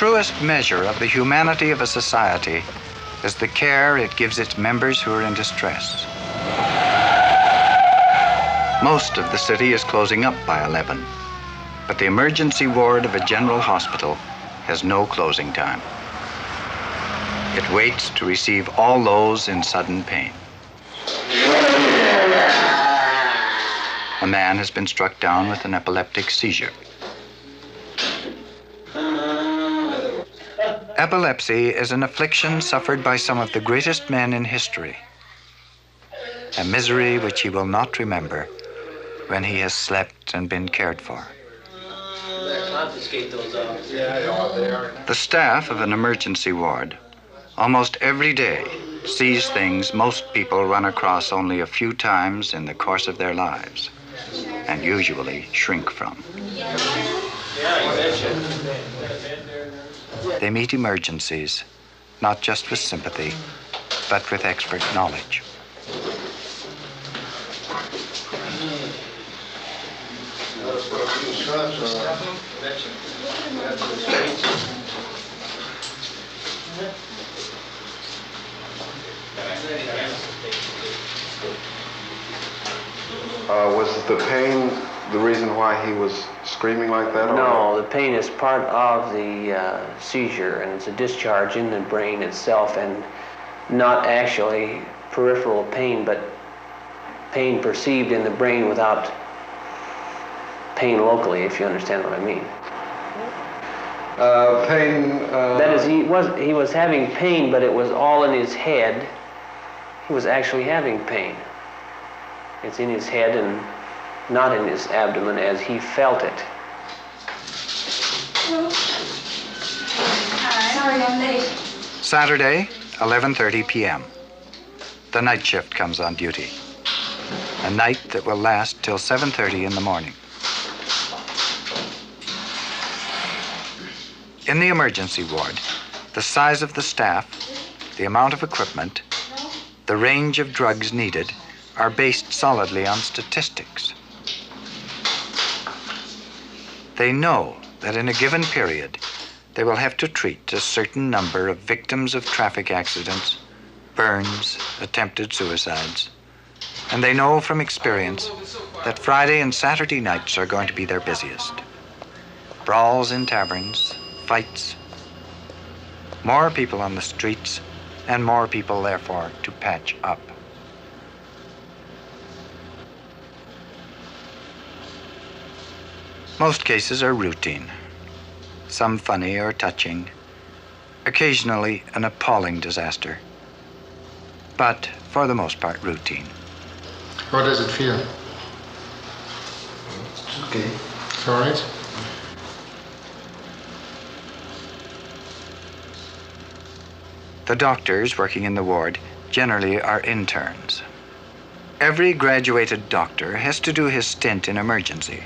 truest measure of the humanity of a society is the care it gives its members who are in distress. Most of the city is closing up by 11, but the emergency ward of a general hospital has no closing time. It waits to receive all those in sudden pain. A man has been struck down with an epileptic seizure. Epilepsy is an affliction suffered by some of the greatest men in history, a misery which he will not remember when he has slept and been cared for. The staff of an emergency ward almost every day sees things most people run across only a few times in the course of their lives and usually shrink from. They meet emergencies, not just with sympathy, but with expert knowledge. Was the pain the reason why he was screaming like that? No, the pain is part of the seizure, and it's a discharge in the brain itself, and not actually peripheral pain, but pain perceived in the brain without pain locally, if you understand what I mean. That is, he was having pain, but it was all in his head. He was actually having pain. It's in his head and not in his abdomen as he felt it. Sorry, I'm late. Saturday, 11:30 p.m. The night shift comes on duty. A night that will last till 7:30 in the morning. In the emergency ward, the size of the staff, the amount of equipment, the range of drugs needed are based solidly on statistics. They know that in a given period, they will have to treat a certain number of victims of traffic accidents, burns, attempted suicides, and they know from experience that Friday and Saturday nights are going to be their busiest. Brawls in taverns, fights, more people on the streets, and more people, therefore, to patch up. Most cases are routine, some funny or touching, occasionally an appalling disaster, but for the most part routine. How does it feel? It's okay. It's all right? The doctors working in the ward generally are interns. Every graduated doctor has to do his stint in emergency,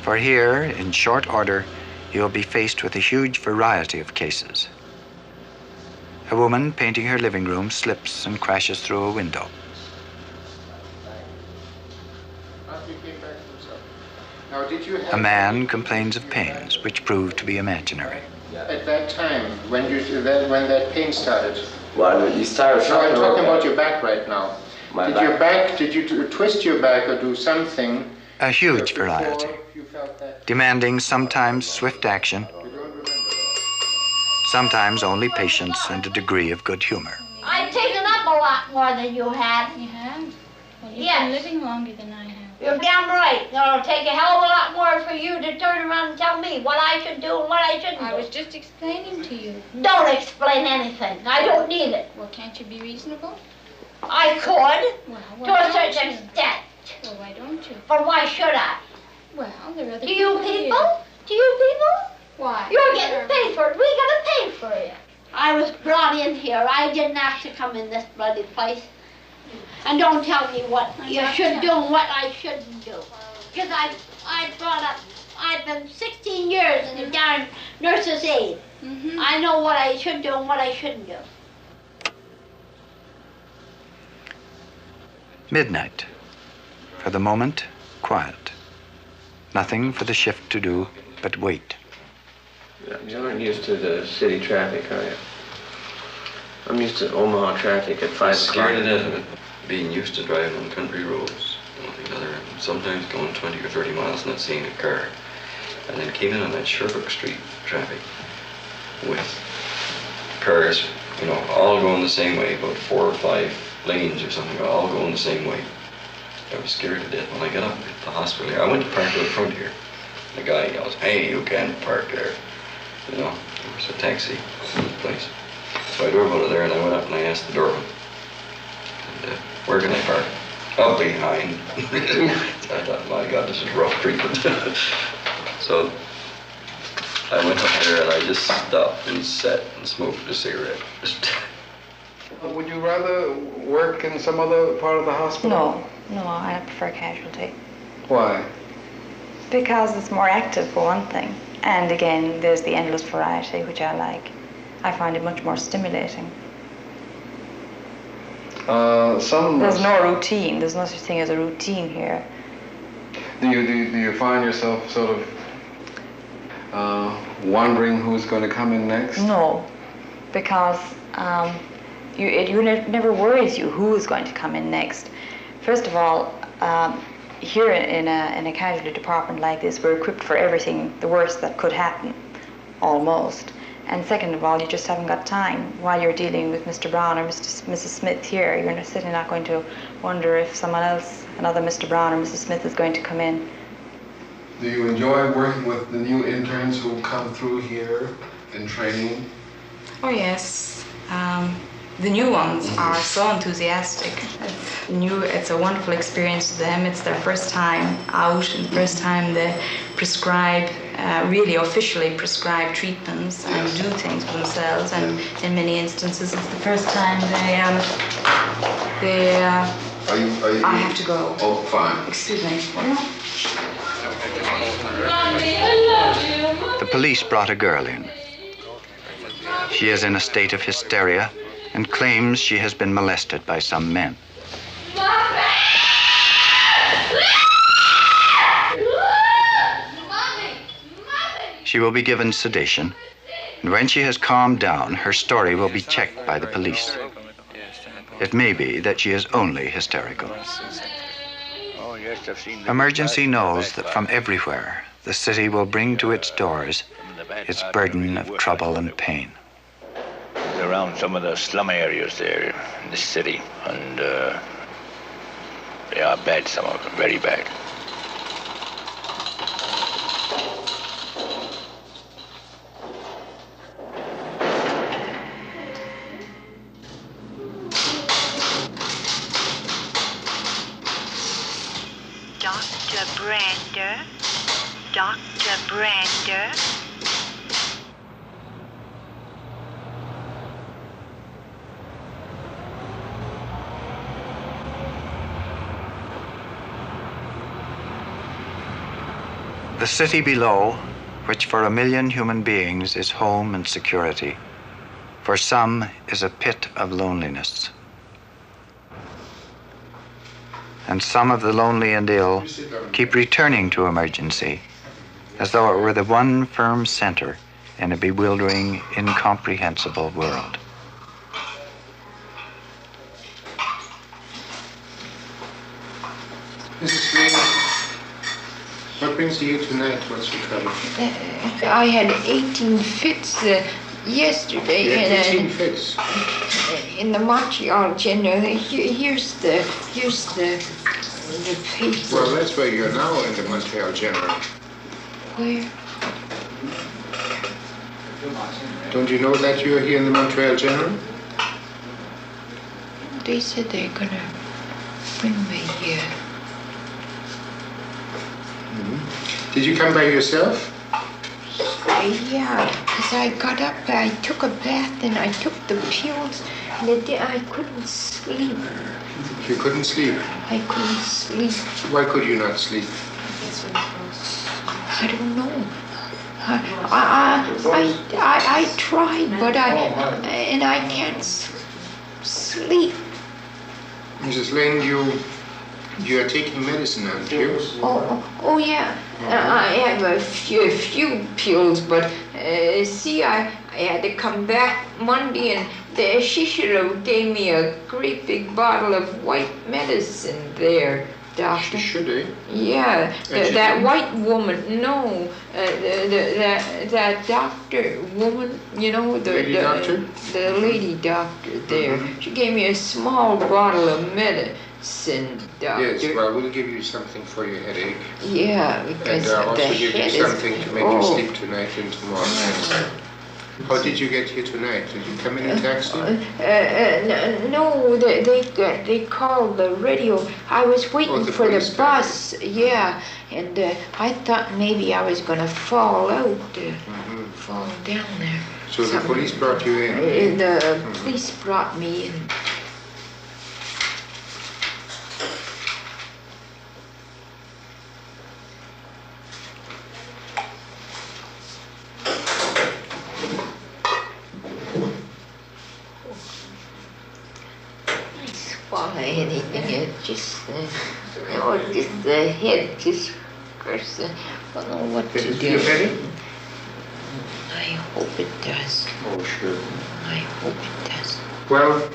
for here, in short order, you'll be faced with a huge variety of cases. A woman painting her living room slips and crashes through a window. A man complains of pains which prove to be imaginary. At that time, when that pain started? Well, you started. No, I'm talking about your back right now. Did you twist your back or do something? A huge variety, demanding sometimes swift action, sometimes only patience and a degree of good humor. I've taken up a lot more than you have. You have? Well, you've Yes. been living longer than I have. You're damn right. It'll take a hell of a lot more for you to turn around and tell me what I should do and what I shouldn't do. I was just explaining to you. Don't explain anything. I don't need it. Well, can't you be reasonable? I could, Well, to why a don't certain you? extent. Well, why don't you? But why should I? Well, there are other Do you here. people? Do you people? Why? You're getting paid for it. We gotta pay for you. I was brought in here. I didn't ask to come in this bloody place. And don't tell me what you should do and what I shouldn't do. Because I've been 16 years in the darn nurse's aide. Mm-hmm. I know what I should do and what I shouldn't do. Midnight. For the moment, quiet. Nothing for the shift to do but wait. You aren't used to the city traffic, are you? I'm used to Omaha traffic at 5 I'm o'clock. scared to death of it, being used to driving on country roads. Sometimes going 20 or 30 miles not seeing a car. And then came in on that Sherbrooke Street traffic with cars, you know, all going the same way, about 4 or 5 lanes or something, all going the same way. I was scared to death when I got up at the hospital here. I went to park out front here. The guy yells, "Hey, you can't park there." You know, there was a taxi place. So I drove out of there and I went up and I asked the doorman, and, "Where can I park?" "Up behind." So I thought, my God, this is rough treatment. So I went up there and I just stopped and sat and smoked a cigarette. Would you rather work in some other part of the hospital? No, I prefer casualty. Why? Because it's more active, for one thing. And again, there's the endless variety, which I like. I find it much more stimulating. There's no routine. There's no such thing as a routine here. Do you find yourself sort of wondering who's going to come in next? No, because it never worries you who is going to come in next. First of all, here in a casualty department like this, we're equipped for everything, the worst that could happen, almost. And second of all, you just haven't got time. While you're dealing with Mr. Brown or Mrs. Smith here, you're certainly not going to wonder if someone else, another Mr. Brown or Mrs. Smith, is going to come in. Do you enjoy working with the new interns who come through here in training? Oh yes. The new ones are so enthusiastic. It's a wonderful experience to them. It's their first time out and first time they prescribe, really officially prescribe treatments and do things for themselves. And in many instances, it's the first time I have to go. Oh, fine. Excuse me. The police brought a girl in. She is in a state of hysteria and claims she has been molested by some men. She will be given sedation, and when she has calmed down, her story will be checked by the police. It may be that she is only hysterical. Emergency knows that from everywhere, the city will bring to its doors its burden of trouble and pain. Around some of the slum areas there in the city, and they are bad, some of them, very bad. Dr. Brander, Dr. Brander. The city below, which for 1 million human beings is home and security, for some is a pit of loneliness. And some of the lonely and ill keep returning to emergency as though it were the one firm center in a bewildering, incomprehensible world. Mrs. Greaves, what brings you tonight? What's your trouble? I had 18 fits yesterday. You had 18 fits? In the Montreal General. Here's the paper. Well, that's where you're now, in the Montreal General. Where? Don't you know that you're here in the Montreal General? They said they're gonna bring me here. Mm-hmm. Did you come by yourself? Yeah, because I got up, I took a bath, and I took the pills, and I couldn't sleep. You couldn't sleep? I couldn't sleep. Why could you not sleep? I don't know. I tried, but I can't sleep. Mrs. Lane, you are taking medicine, aren't you? Oh yeah. I have a few pills, but see, I had to come back Monday, and she should have gave me a great big bottle of white medicine there, doctor. She should, eh? Yeah, that white woman, no, that doctor woman, you know, the lady doctor there. She gave me a small bottle of medicine, doctor. Yes, well, we'll give you something for your headache. Yeah, because and also the give you head something to make you sleep tonight and tomorrow night. How did you get here tonight? Did you come in a taxi? No, they called the radio. I was waiting for the bus. Yeah, and I thought maybe I was gonna fall out, fall down there. So the police brought you in? The police brought me in. Anything, it just, just the head just hurts. I don't know what to do. Does it feel better? I hope it does. Oh, sure. I hope it does. Well,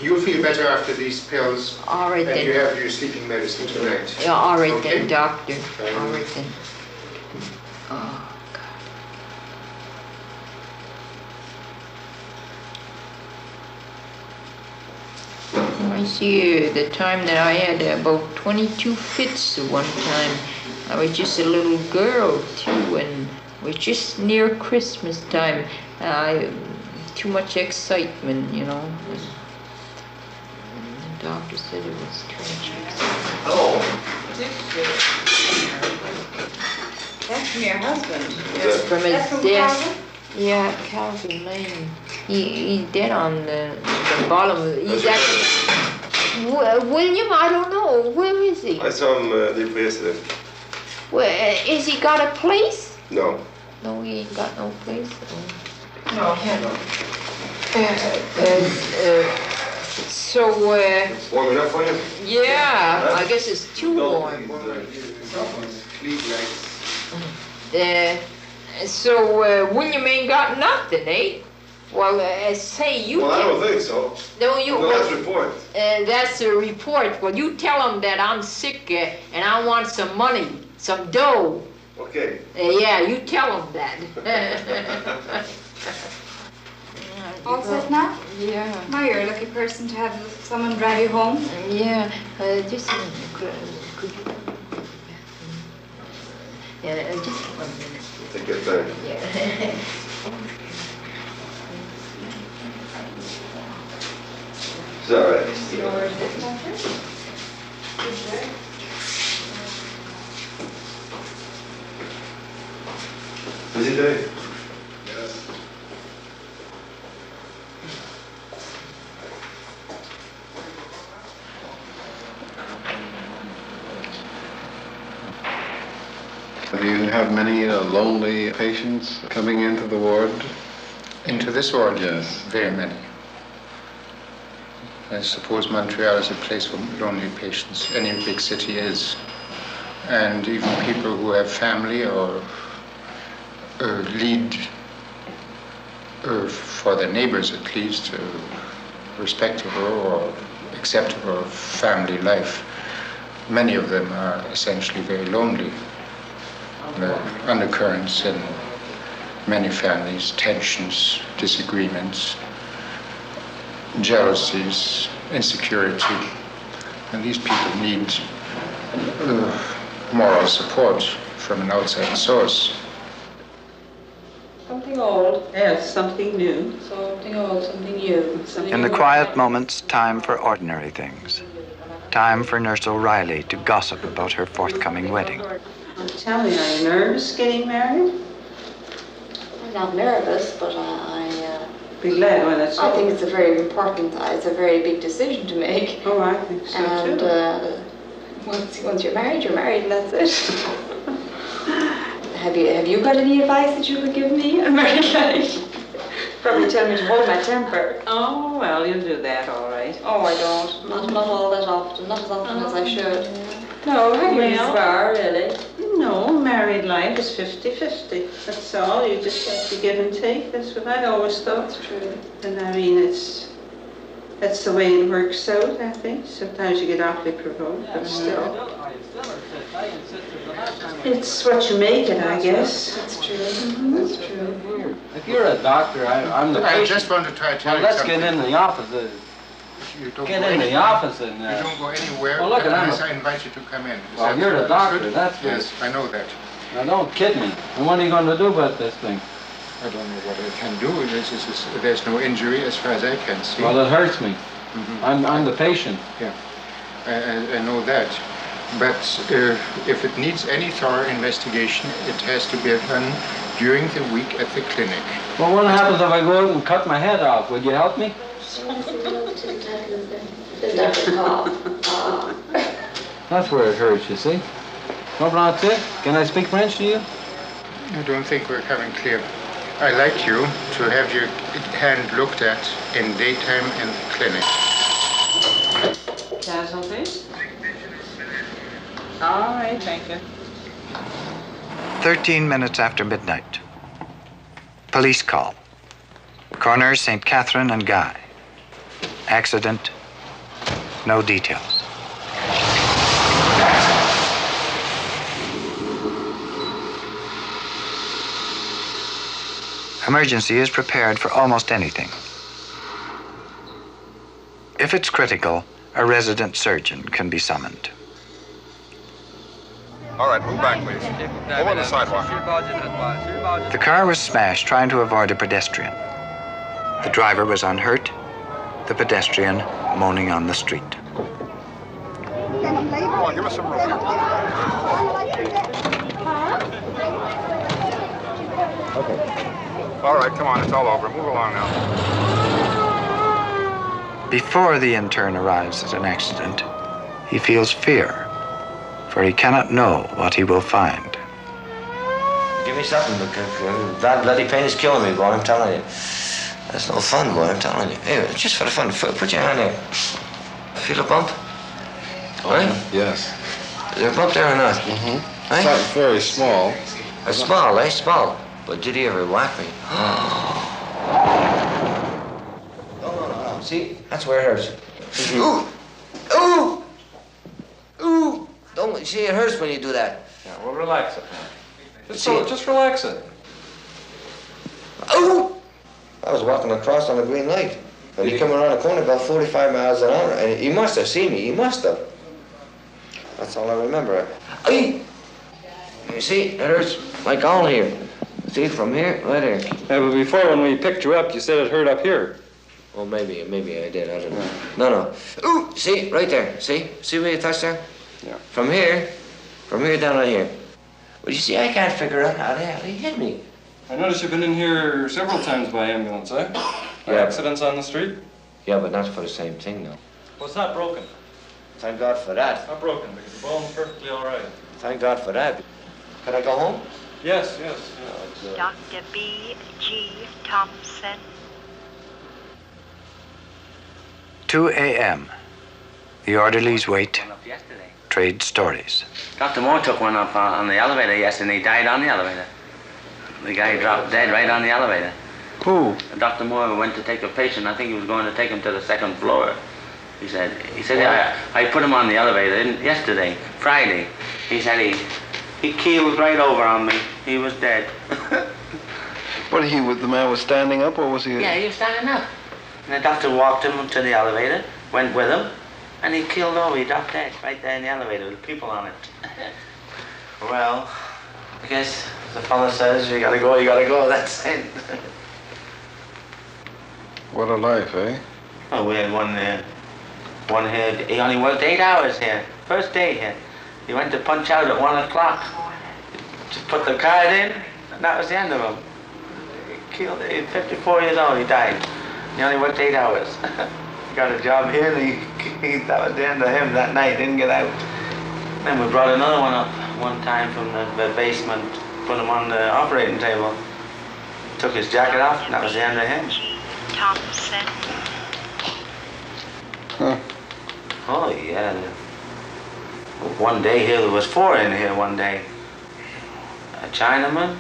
you'll feel better after these pills. All right, then. And you have your sleeping medicine tonight. Yeah, all right, okay? then, doctor. All right, then. Oh. I see the time that I had about 22 fits at one time. I was just a little girl too, and it was just near Christmas time. Too much excitement, you know. And the doctor said it was too much excitement. Oh. That's from your husband. That's from his That's from desk. Calvin? Yeah, Calvin Lane. He's dead on the bottom of it. He's actually... William, I don't know. Where is he? I saw him the day yesterday. Where, is he got a place? No. No, he ain't got no place. No, no. So, It's warm enough for you? yeah, I guess it's too warm. So, William ain't got nothing, eh? Well, say you... Well, I don't think so. No, you... No, that's a report. That's a report. Well, you tell him that I'm sick and I want some money, some dough. Okay. Yeah, you tell him that. All set now? Yeah. Now you're a lucky person to have someone drive you home. Yeah, just a minute. Could you... Yeah, just 1 minute. Take your time. Yeah. It's all right. You know where this doctor? Busy day? Yes. Do you have many lonely patients coming into the ward? Into this ward? Yes. Very many. I suppose Montreal is a place for lonely patients. Any big city is. And even people who have family or lead, or for their neighbors at least, respectable or acceptable family life. Many of them are essentially very lonely. The undercurrents in many families, tensions, disagreements, jealousies, insecurity. And these people need moral support from an outside source. Something old. Yes, something new. Something old, something new. In the quiet moments, time for ordinary things. Time for Nurse O'Reilly to gossip about her forthcoming wedding. Tell me, are you nervous getting married? I'm not nervous, but Be glad when it's I think it's a very important, it's a very big decision to make. Oh, I think so and, too. Once you're married, and that's it. Have you got any advice that you could give me? I'm very glad. Probably tell me to hold my temper. Oh, well, you'll do that all right. Oh, I don't. Not all that often. Not as often as I should. No, Have you well. far, really? No, married life is 50-50. That's all. You just have to give and take. That's what I always thought. That's true. And I mean, that's the way it works out, I think. Sometimes you get awfully provoked, but still. It's what you make it, I guess. That's true. That's true. If you're a doctor, I'm the patient. I just want to try to tell well, you let's something. get in the office. Get in the office and... You don't go anywhere well, look, unless I invite you to come in. Well, you're the doctor, that's good. Yes, I know that. Now, don't kid me. And what are you going to do about this thing? I don't know what I can do. There's no injury as far as I can see. Well, it hurts me. I'm the patient. Yeah, I know that. But if it needs any thorough investigation, it has to be done during the week at the clinic. Well, what happens if I go out and cut my head off? Would you help me? That's where it hurts, you see. No, that's it. Can I speak French to you? I don't think we're coming clear. I'd like you to have your hand looked at in daytime in the clinic. Casualty? All right, thank you. 13 minutes after midnight. Police call. Coroners St. Catherine and Guy. Accident. No details. Emergency is prepared for almost anything. If it's critical, a resident surgeon can be summoned. All right, move back, please. Over on the sidewalk. The car was smashed trying to avoid a pedestrian. The driver was unhurt, the pedestrian moaning on the street. Come on, give us some room here. Okay. All right, come on, it's all over. Move along now. Before the intern arrives at an accident, he feels fear, for he cannot know what he will find. Give me something, because that bloody pain is killing me, boy, I'm telling you. That's no fun, boy, I'm telling you. Hey, just for the fun, put your hand there. Feel a bump? Right? Yes. Is there a bump there or not? Mm-hmm. Right? It's not very small. It's small, eh? Small. But did he ever whack me? No. See? That's where it hurts. Ooh! Ooh! Ooh! Don't see, it hurts when you do that. Yeah, well, relax it. Just relax it. Ooh! I was walking across on a green light. And he came around the corner about 45 miles an hour. And he must have seen me. He must have. That's all I remember. Aye! You see, it hurts like all here. See, from here, right here. Yeah, but before, when we picked you up, you said it hurt up here. Well, maybe I did. I don't know. No. Ooh! See, right there. See where you touched there? Yeah. From here down right here. Well, you see, I can't figure out how the hell he hit me. I noticed you've been in here several times by ambulance, eh? Yeah. Accidents on the street? Yeah, but not for the same thing, though. Well, it's not broken. Thank God for that. Not broken, because the bone's perfectly all right. Thank God for that. Can I go home? Yes. Dr. B.G. Thompson. 2 a.m. The orderlies wait, trade stories. Dr. Moore took one up on the elevator yesterday. He died on the elevator. The guy dropped dead right on the elevator. Who? Dr. Moore went to take a patient. I think he was going to take him to the second floor. He said, I put him on the elevator yesterday, Friday. He said he keeled right over on me. He was dead. What, the man was standing up, or was he? Yeah, he was standing up. And the doctor walked him to the elevator, went with him, and he keeled over. He dropped dead right there in the elevator with people on it. Well, I guess the fella says, you gotta go, that's it. What a life, eh? Oh, we had one here. He only worked 8 hours here. First day here. He went to punch out at 1 o'clock. To put the card in, and that was the end of him. He killed it. He's 54 years old, he died. He only worked 8 hours. He got a job here, and that was the end of him that night, didn't get out. Then we brought another one up one time from the basement, put him on the operating table. Took his jacket off, and that was the end of him. Thompson. Huh. Oh, yeah. One day here, there was 4 in here one day. a Chinaman.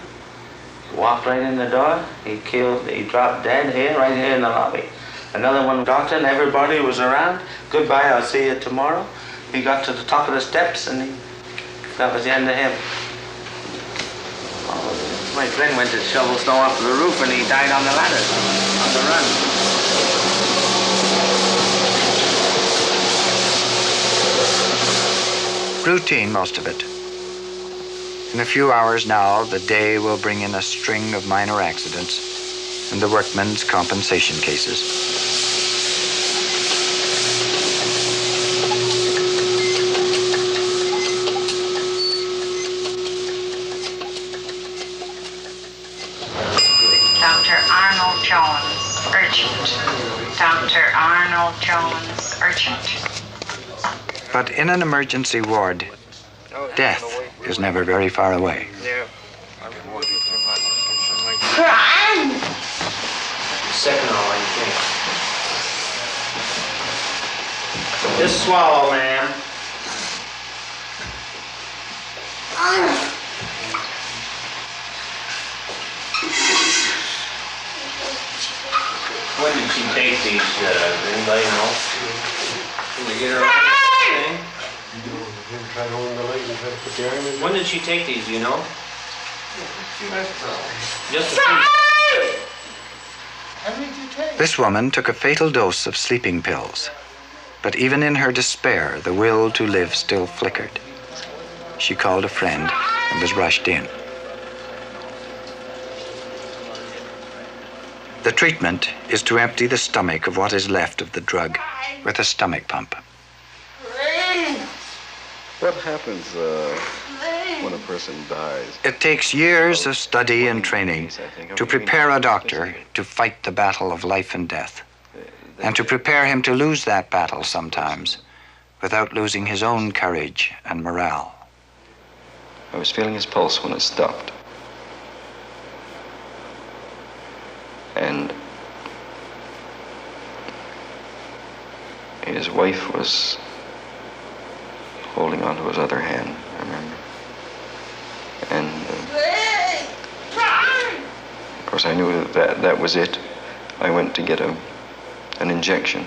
Walked right in the door. He dropped dead here, right here in the lobby. Another one, doctor, and everybody was around. Goodbye, I'll see you tomorrow. He got to the top of the steps, and that was the end of him. My friend went to shovel snow off the roof, and he died on the ladder, on the run. Routine, most of it. In a few hours now, the day will bring in a string of minor accidents and the workmen's compensation cases. Dr. Arnold Jones, urgent. Dr. Arnold Jones, urgent. But in an emergency ward, death is never very far away. Second all, I think. Just swallow, ma'am. When did she take these, anybody know? Can we get her on? When did she take these, do you know? Just a few. This woman took a fatal dose of sleeping pills, but even in her despair, the will to live still flickered. She called a friend and was rushed in. The treatment is to empty the stomach of what is left of the drug with a stomach pump. What happens when a person dies? It takes years of study and training to prepare a doctor to fight the battle of life and death, and to prepare him to lose that battle sometimes without losing his own courage and morale. I was feeling his pulse when it stopped. And his wife was holding onto his other hand, I remember. And of course I knew that was it. I went to get an injection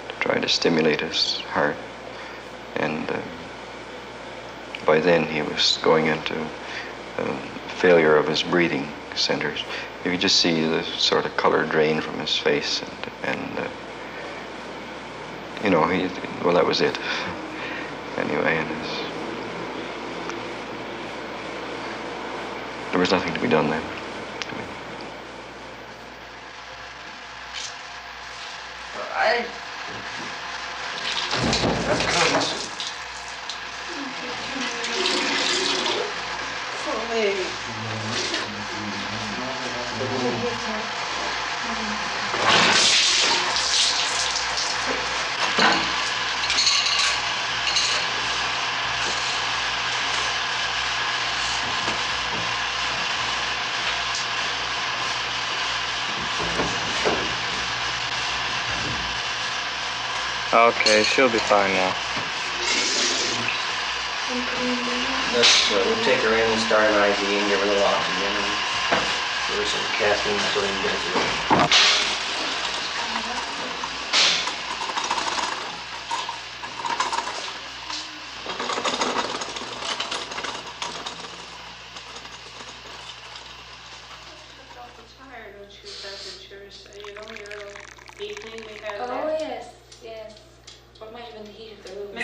to try to stimulate his heart. And by then he was going into failure of his breathing centers. You could just see the sort of color drain from his face, and you know, well, that was it. Anyway, and there was nothing to be done then. Okay, she'll be fine now. We'll take her in and start an IV and give her a little oxygen and give her some caffeine so we can get through.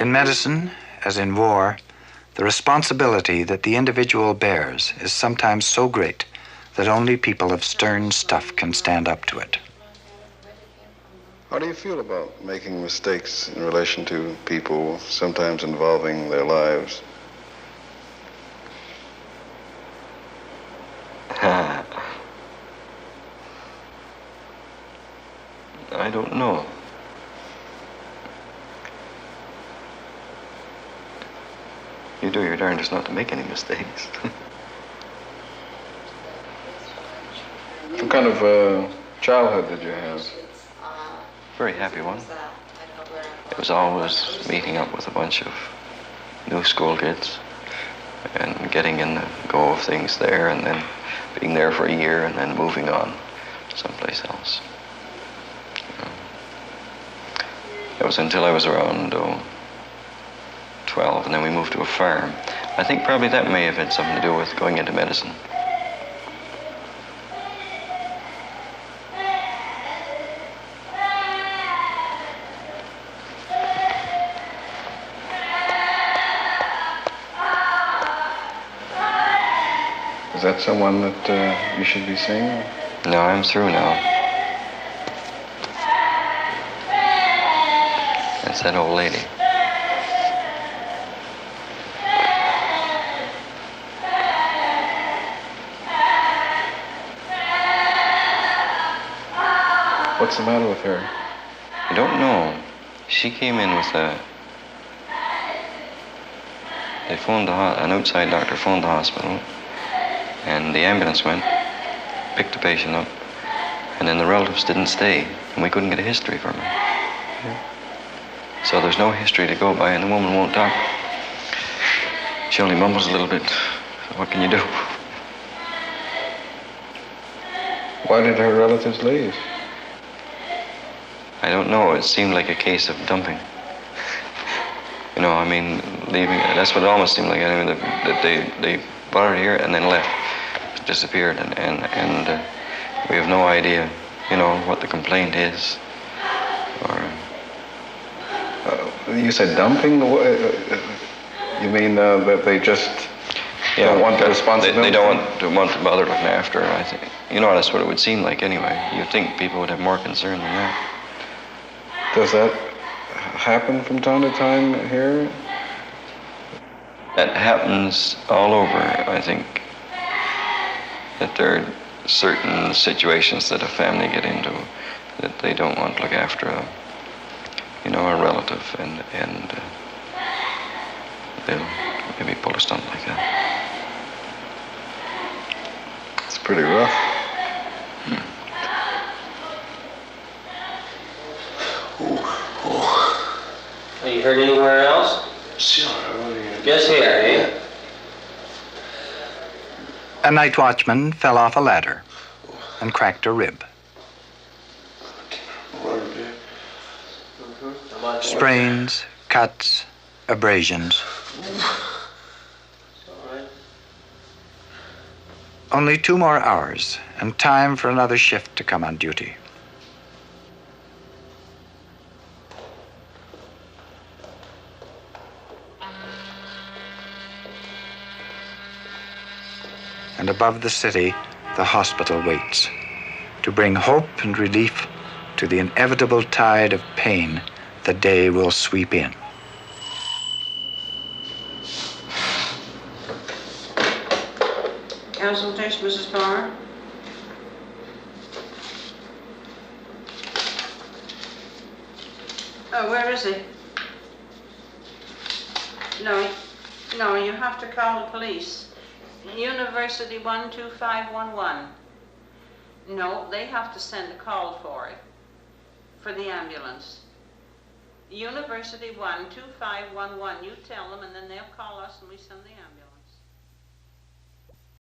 In medicine, as in war, the responsibility that the individual bears is sometimes so great that only people of stern stuff can stand up to it. How do you feel about making mistakes in relation to people, sometimes involving their lives? I don't know. You do your darndest not to make any mistakes. What kind of childhood did you have? Very happy one. It was always meeting up with a bunch of new school kids, and getting in the go of things there, and then being there for a year, and then moving on someplace else. It was until I was around 12, and then we moved to a farm. I think probably that may have had something to do with going into medicine. Is that someone that you should be seeing? No, I'm through now. That's that old lady. What's the matter with her? I don't know. She came in with a... They phoned an outside doctor phoned the hospital, and the ambulance went, picked the patient up, and then the relatives didn't stay, and we couldn't get a history from her. Yeah. So there's no history to go by, and the woman won't talk. She only mumbles a little bit. So what can you do? Why did her relatives leave? I don't know. It seemed like a case of dumping. You know, I mean, leaving. That's what it almost seemed like. I mean, that they brought her here and then left, disappeared, and we have no idea, you know, what the complaint is. Or you said dumping? You mean that they just don't want the responsibility? They don't want the mother looking after her, I think. You know, that's what it would seem like anyway. You'd think people would have more concern than that. Does that happen from time to time here? That happens all over, I think. That there are certain situations that a family get into that they don't want to look after a relative, and they'll maybe pull a stunt like that. It's pretty rough. Have you heard anywhere else? Just here, eh? A night watchman fell off a ladder and cracked a rib. Sprains, cuts, abrasions. Only 2 more hours and time for another shift to come on duty. And above the city, the hospital waits to bring hope and relief to the inevitable tide of pain the day will sweep in. Casualties, Mrs. Barr? Oh, where is he? No, you have to call the police. University 12511. No, they have to send a call for it, for the ambulance. University 12511, you tell them, and then they'll call us and we send the ambulance.